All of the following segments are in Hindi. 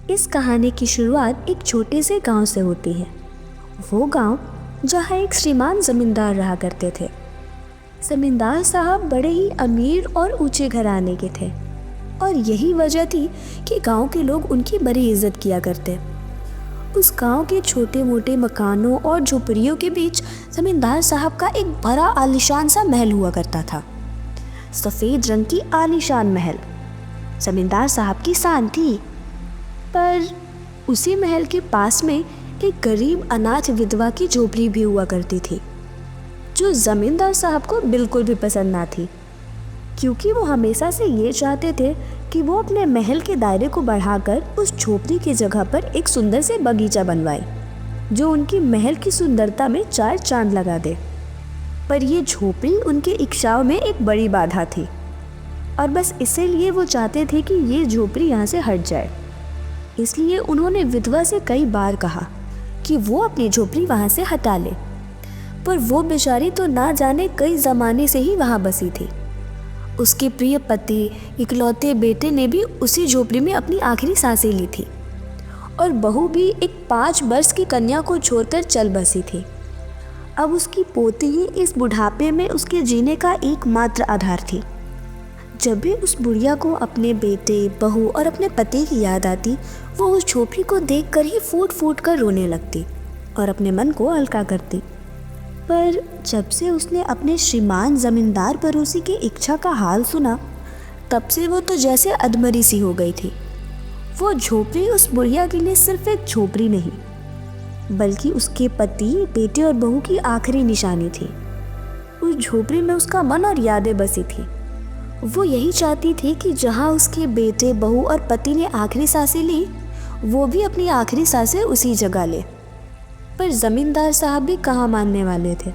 इस कहानी की शुरुआत एक छोटे से गांव से होती है। वो गांव जहां एक श्रीमान जमींदार रहा करते थे। जमींदार साहब बड़े ही अमीर और ऊंचे घराने के थे और यही वजह थी कि गांव के लोग उनकी बड़ी इज्जत किया करते। उस गांव के छोटे मोटे मकानों और झोपड़ियों के बीच जमींदार साहब का एक बड़ा आलीशान सा महल हुआ करता था। सफ़ेद रंग की आलीशान महल जमींदार साहब की शान थी। पर उसी महल के पास में एक गरीब अनाथ विधवा की झोपड़ी भी हुआ करती थी, जो जमींदार साहब को बिल्कुल भी पसंद ना थी, क्योंकि वो हमेशा से ये चाहते थे कि वो अपने महल के दायरे को बढ़ाकर उस झोपड़ी की जगह पर एक सुंदर से बगीचा बनवाए, जो उनकी महल की सुंदरता में चार चांद लगा दे। पर ये झोपड़ी उनके इच्छाओं में एक बड़ी बाधा थी और बस इसीलिए वो चाहते थे कि ये झोपड़ी यहाँ से हट जाए। इसलिए उन्होंने विधवा से कई बार कहा कि वो अपनी झोपड़ी वहाँ से हटा ले, पर वो बेचारी तो ना जाने कई ज़माने से ही वहाँ बसी थी। उसके प्रिय पति इकलौते बेटे ने भी उसी झोपड़ी में अपनी आखिरी सांसें ली थी और बहू भी एक 5 वर्ष की कन्या को छोड़कर चल बसी थी। अब उसकी पोती ही इस बुढ़ापे में उसके जीने का एकमात्र आधार थी। जब भी उस बुढ़िया को अपने बेटे, बहू और अपने पति की याद आती, वो उस झोपड़ी को देखकर ही फूट फूट कर रोने लगती और अपने मन को हल्का करती। पर जब से उसने अपने श्रीमान जमींदार पड़ोसी की इच्छा का हाल सुना, तब से वो तो जैसे अधमरी सी हो गई थी। वो झोपड़ी उस बुढ़िया के लिए सिर्फ एक झोपड़ी नहीं, बल्कि उसके पति, बेटे और बहू की आखिरी निशानी थी। उस झोपड़ी में उसका मन और यादें बसी थी। वो यही चाहती थी कि जहाँ उसके बेटे, बहू और पति ने आखिरी सांसें ली, वो भी अपनी आखिरी सांसें उसी जगह ले। पर जमींदार साहब भी कहाँ मानने वाले थे।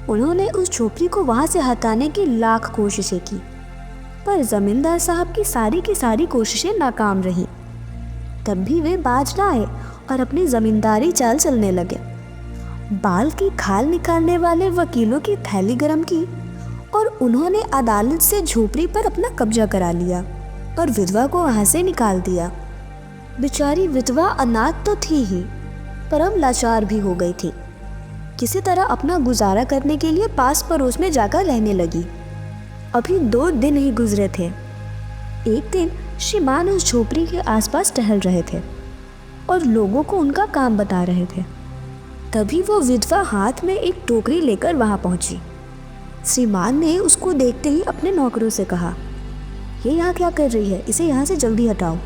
उन्होंने उस झोपड़ी को वहाँ से हटाने की लाख कोशिशें की, पर जमींदार साहब की सारी कोशिशें नाकाम रहीं। तब भी वे बाज ना आए और अपनी जमींदारी चाल चलने लगे। बाल की खाल निकालने वाले वकीलों की थैली गरम की और उन्होंने अदालत से झोपड़ी पर अपना कब्जा करा लिया और विधवा को वहाँ से निकाल दिया। बेचारी विधवा अनाथ तो थी ही, पर अब लाचार भी हो गई थी। किसी तरह अपना गुजारा करने के लिए पास पड़ोस में जाकर रहने लगी। अभी 2 दिन ही गुजरे थे। एक दिन श्रीमान उस झोपड़ी के आसपास टहल रहे थे और लोगों को उनका काम बता रहे थे। तभी वो विधवा हाथ में एक टोकरी लेकर वहाँ पहुँची। श्रीमान ने उसको देखते ही अपने नौकरों से कहा, ये यहाँ क्या कर रही है, इसे यहाँ से जल्दी हटाओ।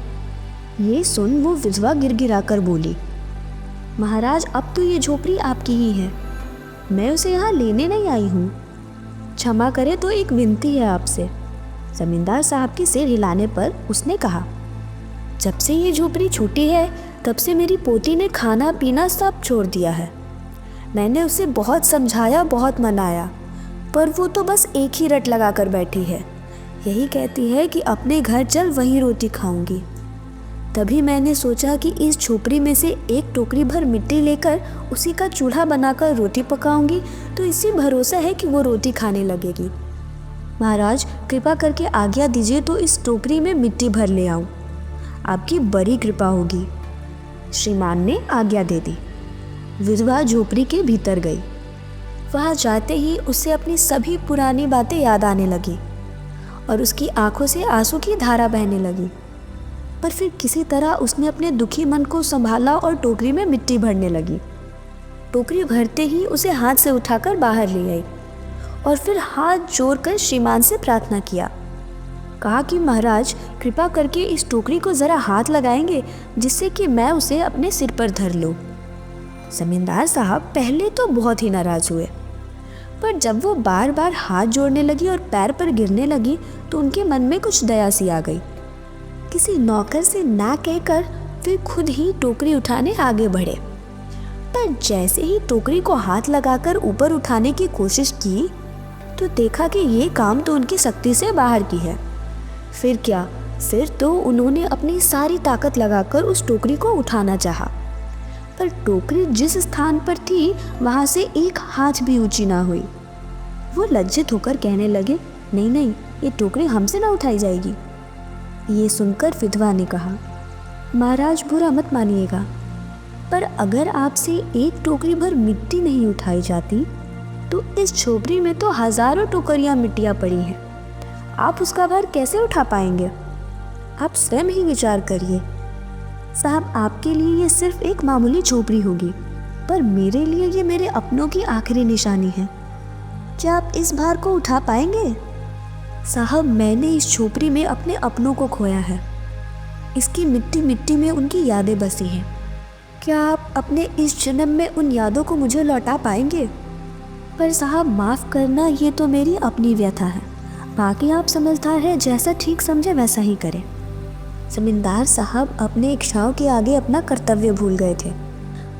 ये सुन वो विधवा गिड़गिड़ा कर बोली, महाराज, अब तो ये झोपड़ी आपकी ही है, मैं उसे यहाँ लेने नहीं आई हूँ। क्षमा करें तो एक विनती है आपसे। जमींदार साहब के सिर हिलाने पर उसने कहा, जब से ये झोपड़ी छूटी है तब से मेरी पोती ने खाना पीना सब छोड़ दिया है। मैंने उसे बहुत समझाया, बहुत मनाया, पर वो तो बस एक ही रट लगा कर बैठी है। यही कहती है कि अपने घर चल, वहीं रोटी खाऊंगी। तभी मैंने सोचा कि इस झोपड़ी में से एक टोकरी भर मिट्टी लेकर उसी का चूल्हा बनाकर रोटी पकाऊंगी, तो इसी भरोसा है कि वो रोटी खाने लगेगी। महाराज, कृपा करके आज्ञा दीजिए तो इस टोकरी में मिट्टी भर ले आऊं। आपकी बड़ी कृपा होगी। श्रीमान ने आज्ञा दे दी। विधवा झोपड़ी के भीतर गई। वहाँ जाते ही उसे अपनी सभी पुरानी बातें याद आने लगी और उसकी आंखों से आंसू की धारा बहने लगी। पर फिर किसी तरह उसने अपने दुखी मन को संभाला और टोकरी में मिट्टी भरने लगी। टोकरी भरते ही उसे हाथ से उठाकर बाहर ले आई और फिर हाथ जोड़कर श्रीमान से प्रार्थना किया। कहा कि महाराज, कृपा करके इस टोकरी को ज़रा हाथ लगाएंगे, जिससे कि मैं उसे अपने सिर पर धर लूँ। जमींदार साहब पहले तो बहुत ही नाराज़ हुए, पर जब वो बार बार हाथ जोड़ने लगी और पैर पर गिरने लगी तो उनके मन में कुछ दया सी आ गई। किसी नौकर से ना कहकर वे खुद ही टोकरी उठाने आगे बढ़े। पर जैसे ही टोकरी को हाथ लगाकर ऊपर उठाने की कोशिश की तो देखा कि ये काम तो उनकी शक्ति से बाहर की है। फिर क्या, फिर तो उन्होंने अपनी सारी ताकत लगाकर उस टोकरी को उठाना चाहा, पर टोकरी जिस स्थान पर थी वहाँ से एक हाथ भी ऊंची ना हुई। वो लज्जित होकर कहने लगे, नहीं, ये टोकरी हमसे ना उठाई जाएगी। ये सुनकर विधवा ने कहा, महाराज बुरा मत मानिएगा, पर अगर आपसे एक टोकरी भर मिट्टी नहीं उठाई जाती तो इस झोपड़ी में तो हजारों टोकरियां मिट्टियां पड़ी हैं। आप उसका भार कैसे उठा पाएंगे? आप स्वयं ही विचार करिए। साहब, आपके लिए ये सिर्फ एक मामूली झोपड़ी होगी, पर मेरे लिए ये मेरे अपनों की आखिरी निशानी है। क्या आप इस भार को उठा पाएंगे? साहब, मैंने इस झोपड़ी में अपने अपनों को खोया है। इसकी मिट्टी मिट्टी में उनकी यादें बसी हैं। क्या आप अपने इस जन्म में उन यादों को मुझे लौटा पाएंगे? पर साहब, माफ़ करना, ये तो मेरी अपनी व्यथा है। बाकी आप समझदार हैं, जैसा ठीक समझे वैसा ही करें। जमींदार साहब अपने इच्छाओं के आगे अपना कर्तव्य भूल गए थे,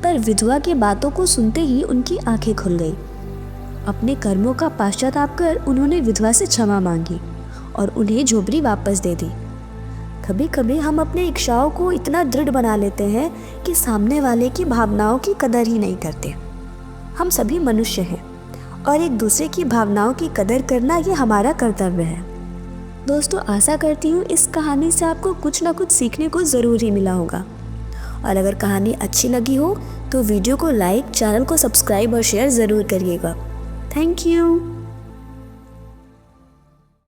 पर विधवा की बातों को सुनते ही उनकी आंखें खुल गई। अपने कर्मों का पश्चाताप कर उन्होंने विधवा से क्षमा मांगी और उन्हें झोपड़ी वापस दे दी। कभी कभी हम अपने इच्छाओं को इतना दृढ़ बना लेते हैं कि सामने वाले की भावनाओं की कदर ही नहीं करते। हम सभी मनुष्य हैं और एक दूसरे की भावनाओं की कदर करना ये हमारा कर्तव्य है। दोस्तों, आशा करती हूँ इस कहानी से आपको कुछ ना कुछ सीखने को ज़रूर ही मिला होगा। और अगर कहानी अच्छी लगी हो तो वीडियो को लाइक, चैनल को सब्सक्राइब और शेयर ज़रूर करिएगा। Thank you.